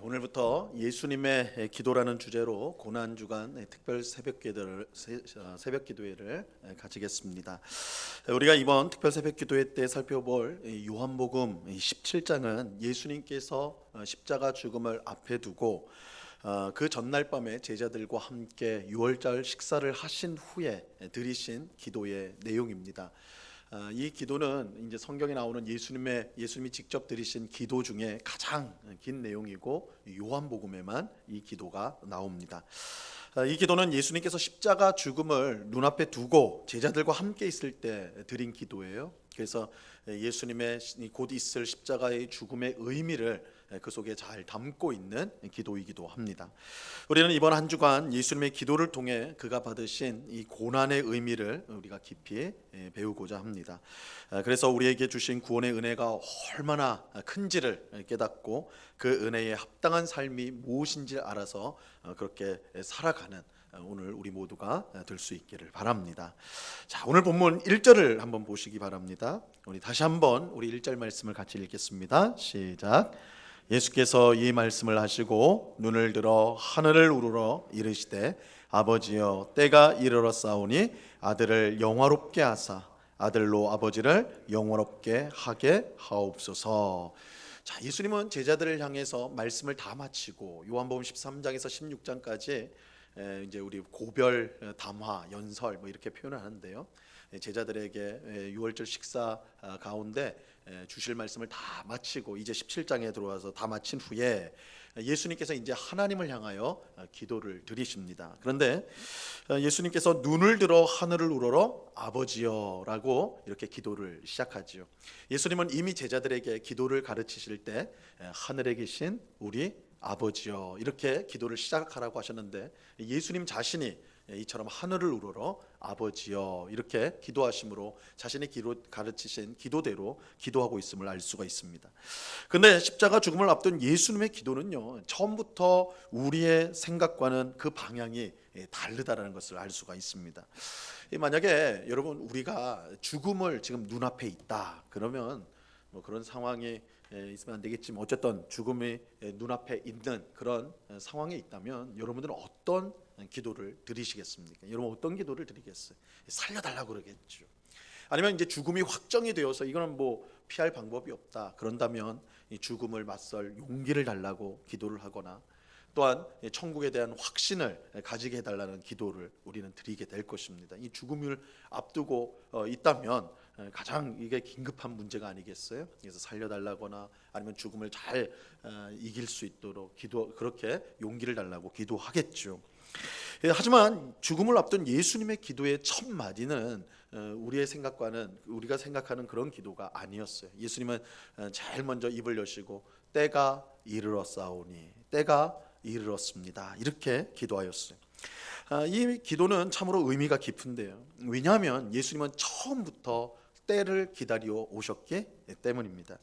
오늘부터 예수님의 기도라는 주제로 고난주간 특별 새벽 기도회를 가지겠습니다. 우리가 이번 특별 새벽 기도회 때 살펴볼 요한복음 17장은 예수님께서 십자가 죽음을 앞에 두고 그 전날 밤에 제자들과 함께 유월절 식사를 하신 후에 드리신 기도의 내용입니다. 이 기도는 이제 성경에 나오는 예수님이 직접 드리신 기도 중에 가장 긴 내용이고 요한복음에만 이 기도가 나옵니다. 이 기도는 예수님께서 십자가 죽음을 눈앞에 두고 제자들과 함께 있을 때 드린 기도예요. 그래서 예수님의 곧 있을 십자가의 죽음의 의미를 그 속에 잘 담고 있는 기도이기도 합니다. 우리는 이번 한 주간 예수님의 기도를 통해 그가 받으신 이 고난의 의미를 우리가 깊이 배우고자 합니다. 그래서 우리에게 주신 구원의 은혜가 얼마나 큰지를 깨닫고 그 은혜에 합당한 삶이 무엇인지 알아서 그렇게 살아가는 오늘 우리 모두가 될 수 있기를 바랍니다. 자, 오늘 본문 1절을 한번 보시기 바랍니다. 우리 다시 한번 우리 1절 말씀을 같이 읽겠습니다. 시작. 예수께서 이 말씀을 하시고 눈을 들어 하늘을 우러러 이르시되 아버지여 때가 이르렀사오니 아들을 영화롭게 하사 아들로 아버지를 영화롭게 하게 하옵소서. 자, 예수님은 제자들을 향해서 말씀을 다 마치고 요한복음 13장에서 16장까지 이제 우리 고별 담화 연설 뭐 이렇게 표현을 하는데요. 제자들에게 유월절 식사 가운데 주실 말씀을 다 마치고 이제 17장에 들어와서 다 마친 후에 예수님께서 이제 하나님을 향하여 기도를 드리십니다. 그런데 예수님께서 눈을 들어 하늘을 우러러 아버지여라고 이렇게 기도를 시작하지요. 예수님은 이미 제자들에게 기도를 가르치실 때 하늘에 계신 우리 아버지여 이렇게 기도를 시작하라고 하셨는데 예수님 자신이 이처럼 하늘을 우러러 아버지여 이렇게 기도하심으로 자신의 가르치신 기도대로 기도하고 있음을 알 수가 있습니다. 그런데 십자가 죽음을 앞둔 예수님의 기도는요, 처음부터 우리의 생각과는 그 방향이 다르다는 것을 알 수가 있습니다. 만약에 여러분 우리가 죽음을 지금 눈앞에 있다 그러면 뭐 그런 상황이 있으면 안 되겠지만 어쨌든 죽음이 눈앞에 있는 그런 상황에 있다면 여러분들은 어떤 기도를 드리시겠습니까? 여러분 어떤 기도를 드리겠어요? 살려달라고 그러겠죠. 아니면 이제 죽음이 확정이 되어서 이거는 뭐 피할 방법이 없다 그런다면 이 죽음을 맞설 용기를 달라고 기도를 하거나 또한 천국에 대한 확신을 가지게 해달라는 기도를 우리는 드리게 될 것입니다. 이 죽음을 앞두고 있다면 가장 이게 긴급한 문제가 아니겠어요? 그래서 살려달라거나 아니면 죽음을 잘 이길 수 있도록 그렇게 용기를 달라고 기도하겠죠. 하지만 죽음을 앞둔 예수님의 기도의 첫 마디는 우리가 생각하는 그런 기도가 아니었어요. 예수님은 제일 먼저 입을 여시고 때가 이르렀사오니 때가 이르렀습니다 이렇게 기도하였어요. 이 기도는 참으로 의미가 깊은데요. 왜냐하면 예수님은 처음부터 때를 기다려 오셨기 때문입니다.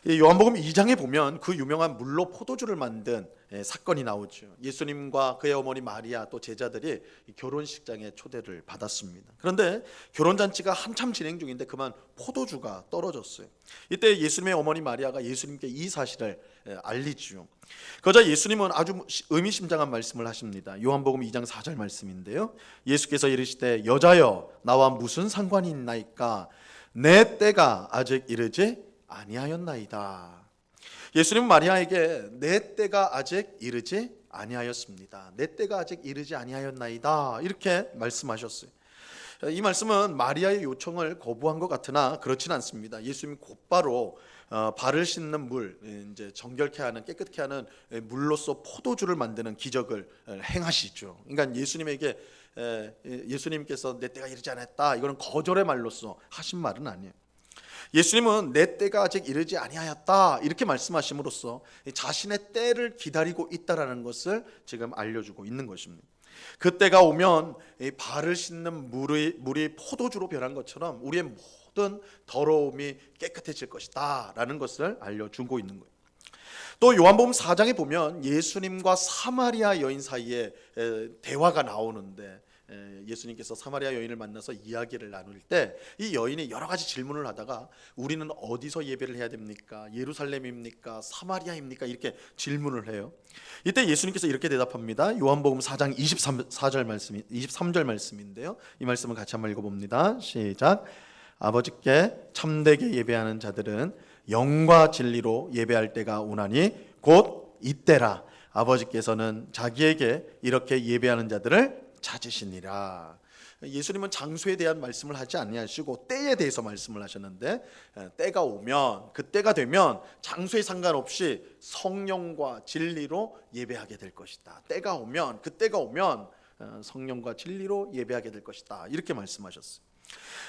요한복음 2장에 보면 그 유명한 물로 포도주를 만든 사건이 나오죠. 예수님과 그의 어머니 마리아 또 제자들이 결혼식장에 초대를 받았습니다. 그런데 결혼잔치가 한참 진행 중인데 그만 포도주가 떨어졌어요. 이때 예수님의 어머니 마리아가 예수님께 이 사실을 알리지요. 그러자 예수님은 아주 의미심장한 말씀을 하십니다. 요한복음 2장 4절 말씀인데요. 예수께서 이르시되 여자여 나와 무슨 상관이 있나이까 내 때가 아직 이르지 아니하였나이다. 예수님은 마리아에게 내 때가 아직 이르지 아니하였습니다. 내 때가 아직 이르지 아니하였나이다 이렇게 말씀하셨어요. 이 말씀은 마리아의 요청을 거부한 것 같으나 그렇진 않습니다. 예수님이 곧바로 발을 씻는 물, 이제 정결케 하는 깨끗케 하는 물로서 포도주를 만드는 기적을 행하시죠. 그러니까 예수님께서 내 때가 이르지 않았다 이거는 거절의 말로서 하신 말은 아니에요. 예수님은 내 때가 아직 이르지 아니하였다 이렇게 말씀하심으로써 자신의 때를 기다리고 있다라는 것을 지금 알려주고 있는 것입니다. 그 때가 오면 발을 씻는 물이 포도주로 변한 것처럼 우리의 모든 더러움이 깨끗해질 것이다 라는 것을 알려주고 있는 거예요. 또 요한복음 4장에 보면 예수님과 사마리아 여인 사이에 대화가 나오는데 예수님께서 사마리아 여인을 만나서 이야기를 나눌 때 이 여인이 여러 가지 질문을 하다가 우리는 어디서 예배를 해야 됩니까? 예루살렘입니까? 사마리아입니까? 이렇게 질문을 해요. 이때 예수님께서 이렇게 대답합니다. 요한복음 4장 23절 말씀인데요. 이 말씀을 같이 한번 읽어봅니다. 시작. 아버지께 참되게 예배하는 자들은 영과 진리로 예배할 때가 오나니 곧 이때라. 아버지께서는 자기에게 이렇게 예배하는 자들을 찾으시니라. 예수님은 장소에 대한 말씀을 하지 아니하시고 때에 대해서 말씀을 하셨는데, 때가 오면, 그때가 되면 장소에 상관없이 성령과 진리로 예배하게 될 것이다. 때가 오면, 그때가 오면 성령과 진리로 예배하게 될 것이다. 이렇게 말씀하셨어요.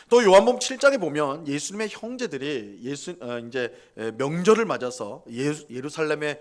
또 요한복음 7장에 보면 예수님의 형제들이 이제 명절을 맞아서 예수님에게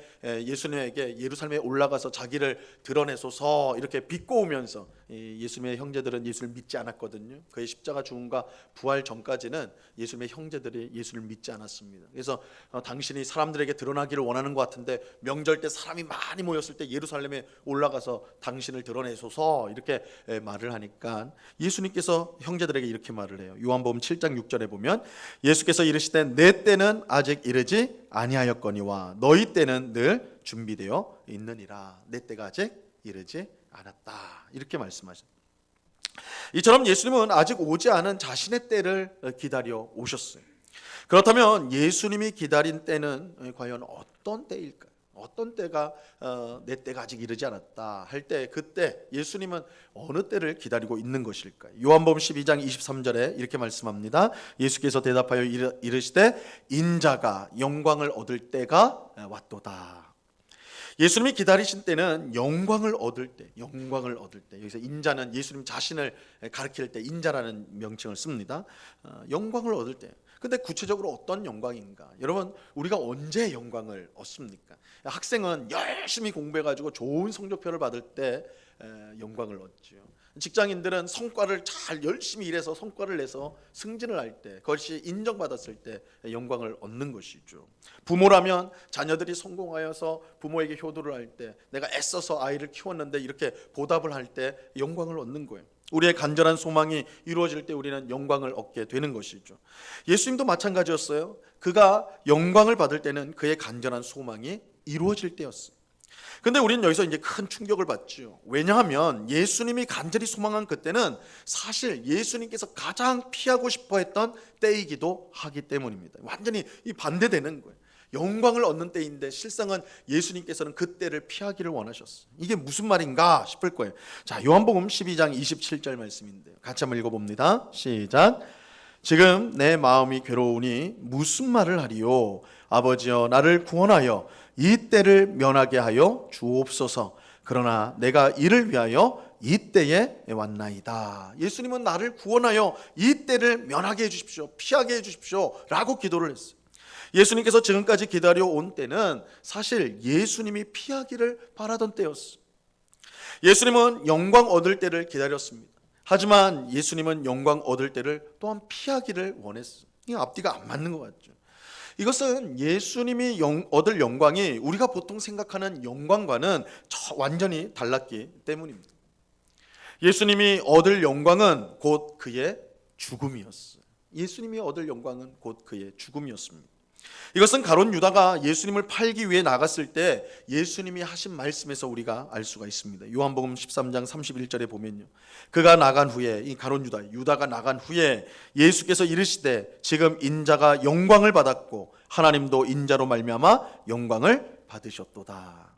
예루살렘에 올라가서 자기를 드러내소서 이렇게 비꼬우면서, 예수님의 형제들은 예수를 믿지 않았거든요. 그의 십자가 죽음과 부활 전까지는 예수님의 형제들이 예수를 믿지 않았습니다. 그래서 당신이 사람들에게 드러나기를 원하는 것 같은데 명절 때 사람이 많이 모였을 때 예루살렘에 올라가서 당신을 드러내소서 이렇게 말을 하니까 예수님께서 형제들에게 이렇게 말을 해요. 요한복음 7장 6절에 보면 예수께서 이르시되 내 때는 아직 이르지 아니하였거니와 너희 때는 늘 준비되어 있느니라. 내 때가 아직 이르지 않았다. 이렇게 말씀하셨습니다. 이처럼 예수님은 아직 오지 않은 자신의 때를 기다려 오셨어요. 그렇다면 예수님이 기다린 때는 과연 어떤 때일까요? 어떤 때가 내 때가 아직 이르지 않았다 할 때, 그때 예수님은 어느 때를 기다리고 있는 것일까요? 요한복음 12장 23절에 이렇게 말씀합니다. 예수께서 대답하여 이르시되 인자가 영광을 얻을 때가 왔도다. 예수님이 기다리신 때는 영광을 얻을 때, 영광을 얻을 때. 여기서 인자는 예수님 자신을 가리킬 때 인자라는 명칭을 씁니다. 영광을 얻을 때. 근데 구체적으로 어떤 영광인가? 여러분, 우리가 언제 영광을 얻습니까? 학생은 열심히 공부해가지고 좋은 성적표를 받을 때 영광을 얻죠. 직장인들은 성과를 잘 열심히 일해서 성과를 내서 승진을 할 때, 그것이 인정받았을 때 영광을 얻는 것이죠. 부모라면 자녀들이 성공하여서 부모에게 효도를 할 때, 내가 애써서 아이를 키웠는데 이렇게 보답을 할 때 영광을 얻는 거예요. 우리의 간절한 소망이 이루어질 때 우리는 영광을 얻게 되는 것이죠. 예수님도 마찬가지였어요. 그가 영광을 받을 때는 그의 간절한 소망이 이루어질 때였어요. 근데 우리는 여기서 이제 큰 충격을 받죠. 왜냐하면 예수님이 간절히 소망한 그때는 사실 예수님께서 가장 피하고 싶어 했던 때이기도 하기 때문입니다. 완전히 이 반대되는 거예요. 영광을 얻는 때인데 실상은 예수님께서는 그 때를 피하기를 원하셨어요. 이게 무슨 말인가 싶을 거예요. 자, 요한복음 12장 27절 말씀인데요. 같이 한번 읽어봅니다. 시작. 지금 내 마음이 괴로우니 무슨 말을 하리요? 아버지여 나를 구원하여 이 때를 면하게 하여 주옵소서. 그러나 내가 이를 위하여 이 때에 왔나이다. 예수님은 나를 구원하여 이 때를 면하게 해주십시오, 피하게 해주십시오 라고 기도를 했어요. 예수님께서 지금까지 기다려온 때는 사실 예수님이 피하기를 바라던 때였어요. 예수님은 영광 얻을 때를 기다렸습니다. 하지만 예수님은 영광 얻을 때를 또한 피하기를 원했어요. 이 앞뒤가 안 맞는 것 같죠. 이것은 예수님이 얻을 영광이 우리가 보통 생각하는 영광과는 완전히 달랐기 때문입니다. 예수님이 얻을 영광은 곧 그의 죽음이었어요. 예수님이 얻을 영광은 곧 그의 죽음이었습니다. 이것은 가룟 유다가 예수님을 팔기 위해 나갔을 때 예수님이 하신 말씀에서 우리가 알 수가 있습니다. 요한복음 13장 31절에 보면요, 그가 나간 후에, 이 가룟 유다가 나간 후에 예수께서 이르시되 지금 인자가 영광을 받았고 하나님도 인자로 말미암아 영광을 받으셨도다.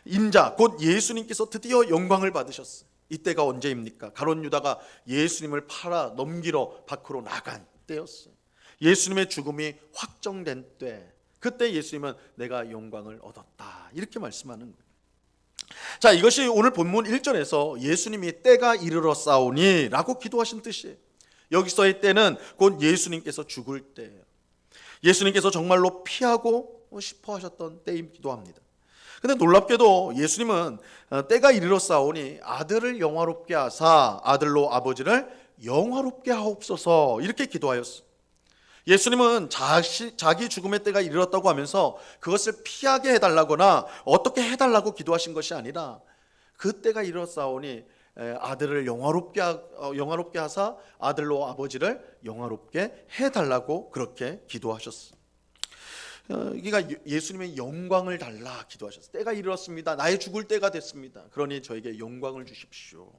인자 곧 예수님께서 드디어 영광을 받으셨어요. 이때가 언제입니까? 가룟 유다가 예수님을 팔아 넘기러 밖으로 나간 때였어요. 예수님의 죽음이 확정된 때, 그때 예수님은 내가 영광을 얻었다 이렇게 말씀하는 거예요. 자, 이것이 오늘 본문 1절에서 예수님이 때가 이르렀사오니 라고 기도하신 뜻이에요. 여기서의 때는 곧 예수님께서 죽을 때예요. 예수님께서 정말로 피하고 싶어 하셨던 때이기도 합니다. 근데 놀랍게도 예수님은 때가 이르렀사오니 아들을 영화롭게 하사 아들로 아버지를 영화롭게 하옵소서 이렇게 기도하였어요. 예수님은 자기 죽음의 때가 이르렀다고 하면서 그것을 피하게 해달라거나 어떻게 해달라고 기도하신 것이 아니라 그 때가 이르렀사오니 아들을 영화롭게 하사 아들로 아버지를 영화롭게 해달라고 그렇게 기도하셨어요. 그러니까 예수님의 영광을 달라 기도하셨어요. 때가 이르렀습니다. 나의 죽을 때가 됐습니다. 그러니 저에게 영광을 주십시오.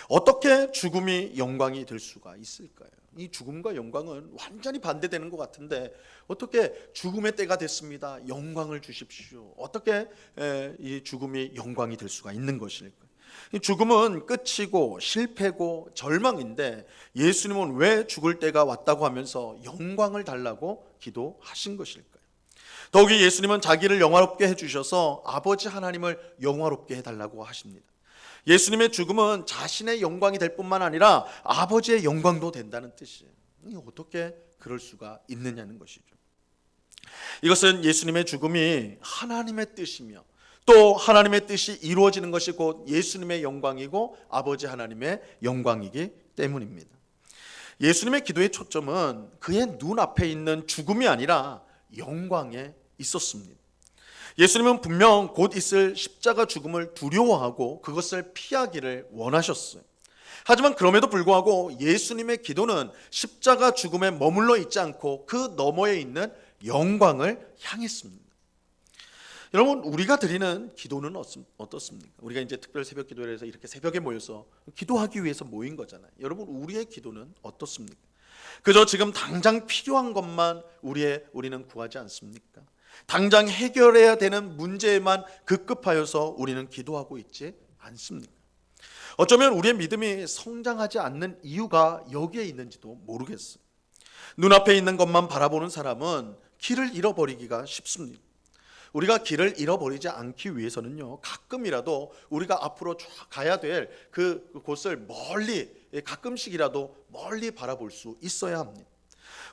어떻게 죽음이 영광이 될 수가 있을까요? 이 죽음과 영광은 완전히 반대되는 것 같은데 어떻게 죽음의 때가 됐습니다. 영광을 주십시오. 어떻게 이 죽음이 영광이 될 수가 있는 것일까요? 이 죽음은 끝이고 실패고 절망인데 예수님은 왜 죽을 때가 왔다고 하면서 영광을 달라고 기도하신 것일까요? 더욱이 예수님은 자기를 영화롭게 해주셔서 아버지 하나님을 영화롭게 해달라고 하십니다. 예수님의 죽음은 자신의 영광이 될 뿐만 아니라 아버지의 영광도 된다는 뜻이에요. 어떻게 그럴 수가 있느냐는 것이죠. 이것은 예수님의 죽음이 하나님의 뜻이며 또 하나님의 뜻이 이루어지는 것이 곧 예수님의 영광이고 아버지 하나님의 영광이기 때문입니다. 예수님의 기도의 초점은 그의 눈앞에 있는 죽음이 아니라 영광에 있었습니다. 예수님은 분명 곧 있을 십자가 죽음을 두려워하고 그것을 피하기를 원하셨어요. 하지만 그럼에도 불구하고 예수님의 기도는 십자가 죽음에 머물러 있지 않고 그 너머에 있는 영광을 향했습니다. 여러분, 우리가 드리는 기도는 어떻습니까? 우리가 이제 특별 새벽 기도를 해서 이렇게 새벽에 모여서 기도하기 위해서 모인 거잖아요. 여러분, 우리의 기도는 어떻습니까? 그저 지금 당장 필요한 것만 우리는 구하지 않습니까? 당장 해결해야 되는 문제에만 급급하여서 우리는 기도하고 있지 않습니까? 어쩌면 우리의 믿음이 성장하지 않는 이유가 여기에 있는지도 모르겠어요. 눈앞에 있는 것만 바라보는 사람은 길을 잃어버리기가 쉽습니다. 우리가 길을 잃어버리지 않기 위해서는요, 가끔이라도 우리가 앞으로 가야 될 그 곳을 멀리, 가끔씩이라도 멀리 바라볼 수 있어야 합니다.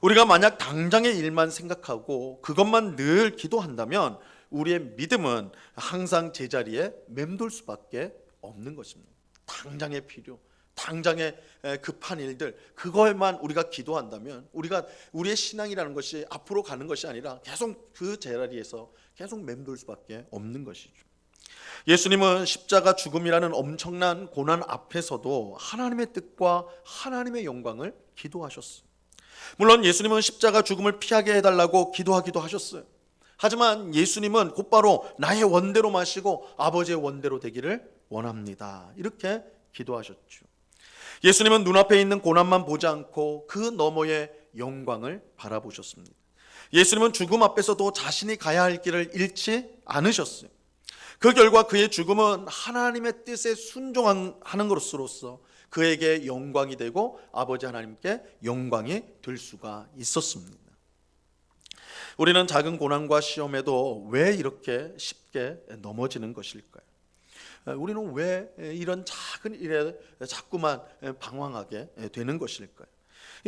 우리가 만약 당장의 일만 생각하고 그것만 늘 기도한다면 우리의 믿음은 항상 제자리에 맴돌 수밖에 없는 것입니다. 당장의 필요, 당장의 급한 일들, 그거에만 우리가 기도한다면 우리의 신앙이라는 것이 앞으로 가는 것이 아니라 계속 그 제자리에서 계속 맴돌 수밖에 없는 것이죠. 예수님은 십자가 죽음이라는 엄청난 고난 앞에서도 하나님의 뜻과 하나님의 영광을 기도하셨어요. 물론 예수님은 십자가 죽음을 피하게 해달라고 기도하기도 하셨어요. 하지만 예수님은 곧바로 나의 원대로 마시고 아버지의 원대로 되기를 원합니다. 이렇게 기도하셨죠. 예수님은 눈앞에 있는 고난만 보지 않고 그 너머의 영광을 바라보셨습니다. 예수님은 죽음 앞에서도 자신이 가야 할 길을 잃지 않으셨어요. 그 결과 그의 죽음은 하나님의 뜻에 순종하는 것으로서 그에게 영광이 되고 아버지 하나님께 영광이 될 수가 있었습니다. 우리는 작은 고난과 시험에도 왜 이렇게 쉽게 넘어지는 것일까요? 우리는 왜 이런 작은 일에 자꾸만 방황하게 되는 것일까요?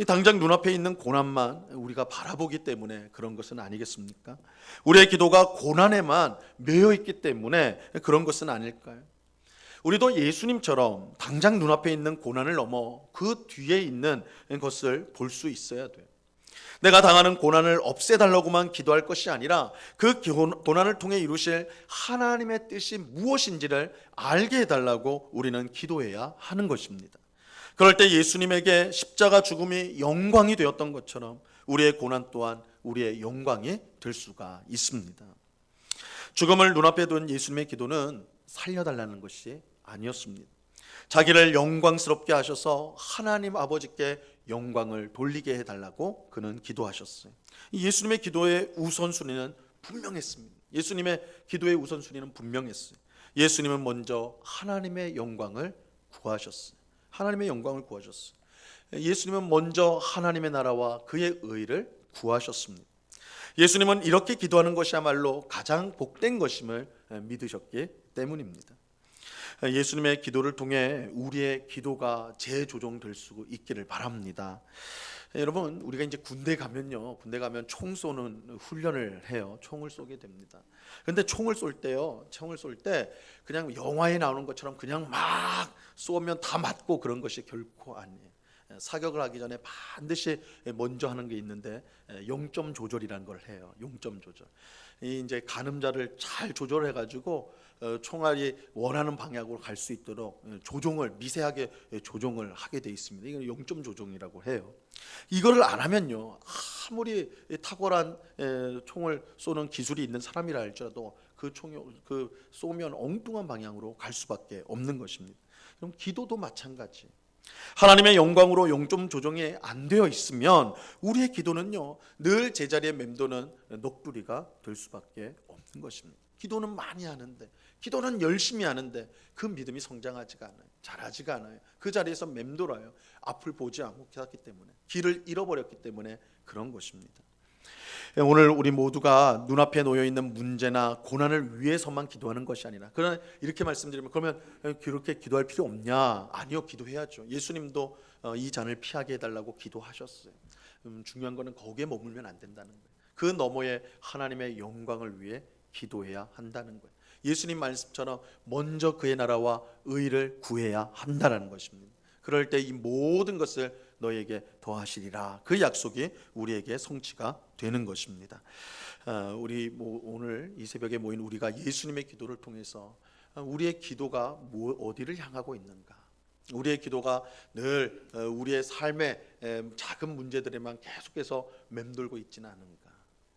당장 눈앞에 있는 고난만 우리가 바라보기 때문에 그런 것은 아니겠습니까? 우리의 기도가 고난에만 매여 있기 때문에 그런 것은 아닐까요? 우리도 예수님처럼 당장 눈앞에 있는 고난을 넘어 그 뒤에 있는 것을 볼 수 있어야 돼요. 내가 당하는 고난을 없애달라고만 기도할 것이 아니라 그 고난을 통해 이루실 하나님의 뜻이 무엇인지를 알게 해달라고 우리는 기도해야 하는 것입니다. 그럴 때 예수님에게 십자가 죽음이 영광이 되었던 것처럼 우리의 고난 또한 우리의 영광이 될 수가 있습니다. 죽음을 눈앞에 둔 예수님의 기도는 살려달라는 것이 아니었습니다. 자기를 영광스럽게 하셔서 하나님 아버지께 영광을 돌리게 해달라고 그는 기도하셨어요. 예수님의 기도의 우선순위는 분명했습니다. 예수님의 기도의 우선순위는 분명했어요. 예수님은 먼저 하나님의 영광을 구하셨어요. 하나님의 영광을 구하셨어요. 예수님은 먼저 하나님의 나라와 그의 의를 구하셨습니다. 예수님은 이렇게 기도하는 것이야말로 가장 복된 것임을 믿으셨기 때문입니다. 예수님의 기도를 통해 우리의 기도가 재조정될 수 있기를 바랍니다. 여러분, 우리가 이제 군대 가면 총 쏘는 훈련을 해요. 총을 쏘게 됩니다. 그런데 총을 쏠 때 그냥 영화에 나오는 것처럼 그냥 막 쏘면 다 맞고 그런 것이 결코 아니에요. 사격을 하기 전에 반드시 먼저 하는 게 있는데 0점 조절이라는 걸 해요. 0점 조절. 이 이제 가늠자를 잘 조절해 가지고 총알이 원하는 방향으로 갈 수 있도록 조종을 미세하게 조종을 하게 돼 있습니다. 이건 0점 조종이라고 해요. 이거를 안 하면요, 아무리 탁월한 총을 쏘는 기술이 있는 사람이라 할지라도 그 총이 쏘면 엉뚱한 방향으로 갈 수밖에 없는 것입니다. 그럼 기도도 마찬가지. 하나님의 영광으로 0점 조정이 안 되어 있으면 우리의 기도는요, 늘 제자리에 맴도는 넋두리가 될 수밖에 없는 것입니다. 기도는 많이 하는데, 기도는 열심히 하는데 그 믿음이 성장하지가 않아요. 자라지가 않아요. 그 자리에서 맴돌아요. 앞을 보지 않았기 때문에, 길을 잃어버렸기 때문에 그런 것입니다. 오늘 우리 모두가 눈앞에 놓여 있는 문제나 고난을 위해서만 기도하는 것이 아니라, 그러나 이렇게 말씀드리면 그러면 그렇게 기도할 필요 없냐? 아니요, 기도해야죠. 예수님도 이 잔을 피하게 해달라고 기도하셨어요. 중요한 거는 거기에 머물면 안 된다는 거예요. 그 너머에 하나님의 영광을 위해 기도해야 한다는 거예요. 예수님 말씀처럼 먼저 그의 나라와 의를 구해야 한다는 것입니다. 그럴 때 이 모든 것을 너에게 더하시리라. 그 약속이 우리에게 성취가 되는 것입니다. 우리 오늘 이 새벽에 모인 우리가 예수님의 기도를 통해서 우리의 기도가 어디를 향하고 있는가? 우리의 기도가 늘 우리의 삶의 작은 문제들에만 계속해서 맴돌고 있지는 않은가?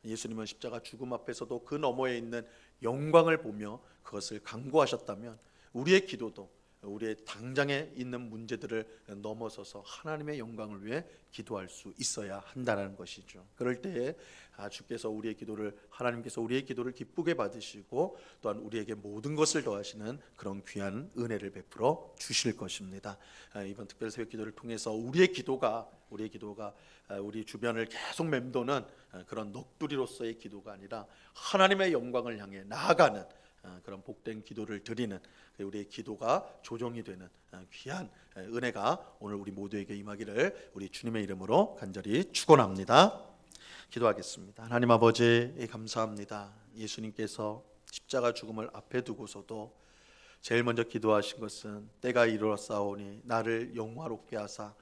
예수님은 십자가 죽음 앞에서도 그 너머에 있는 영광을 보며 그것을 강구하셨다면 우리의 기도도 우리의 당장에 있는 문제들을 넘어서서 하나님의 영광을 위해 기도할 수 있어야 한다는 것이죠. 그럴 때에 주께서 우리의 기도를, 하나님께서 우리의 기도를 기쁘게 받으시고 또한 우리에게 모든 것을 더하시는 그런 귀한 은혜를 베풀어 주실 것입니다. 이번 특별 새벽 기도를 통해서 우리의 기도가 우리 주변을 계속 맴도는 그런 넋두리로서의 기도가 아니라 하나님의 영광을 향해 나아가는 그런 복된 기도를 드리는 우리의 기도가 조정이 되는 귀한 은혜가 오늘 우리 모두에게 임하기를 우리 주님의 이름으로 간절히 축원합니다. 기도하겠습니다. 하나님 아버지, 감사합니다. 예수님께서 십자가 죽음을 앞에 두고서도 제일 먼저 기도하신 것은 때가 이르렀사오니 나를 영화롭게 하사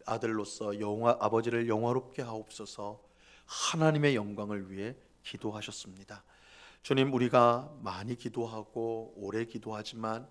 아들로서 아버지를 영화롭게 하옵소서. 하나님의 영광을 위해 기도하셨습니다. 주님, 우리가 많이 기도하고 오래 기도하지만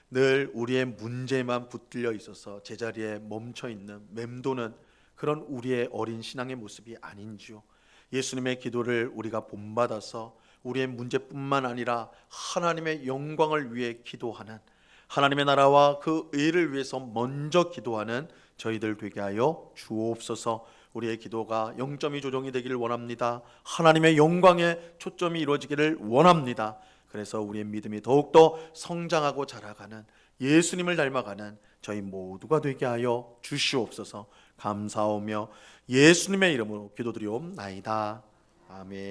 늘 우리의 문제만 붙들려 있어서 제자리에 멈춰 있는 맴도는 그런 우리의 어린 신앙의 모습이 아닌지요. 예수님의 기도를 우리가 본받아서 우리의 문제뿐만 아니라 하나님의 영광을 위해 기도하는, 하나님의 나라와 그 의를 위해서 먼저 기도하는 저희들 되게 하여 주옵소서. 우리의 기도가 0.2 조정이 되기를 원합니다. 하나님의 영광에 초점이 이루어지기를 원합니다. 그래서 우리의 믿음이 더욱더 성장하고 자라가는, 예수님을 닮아가는 저희 모두가 되게 하여 주시옵소서. 감사하며 예수님의 이름으로 기도드리옵나이다. 아멘.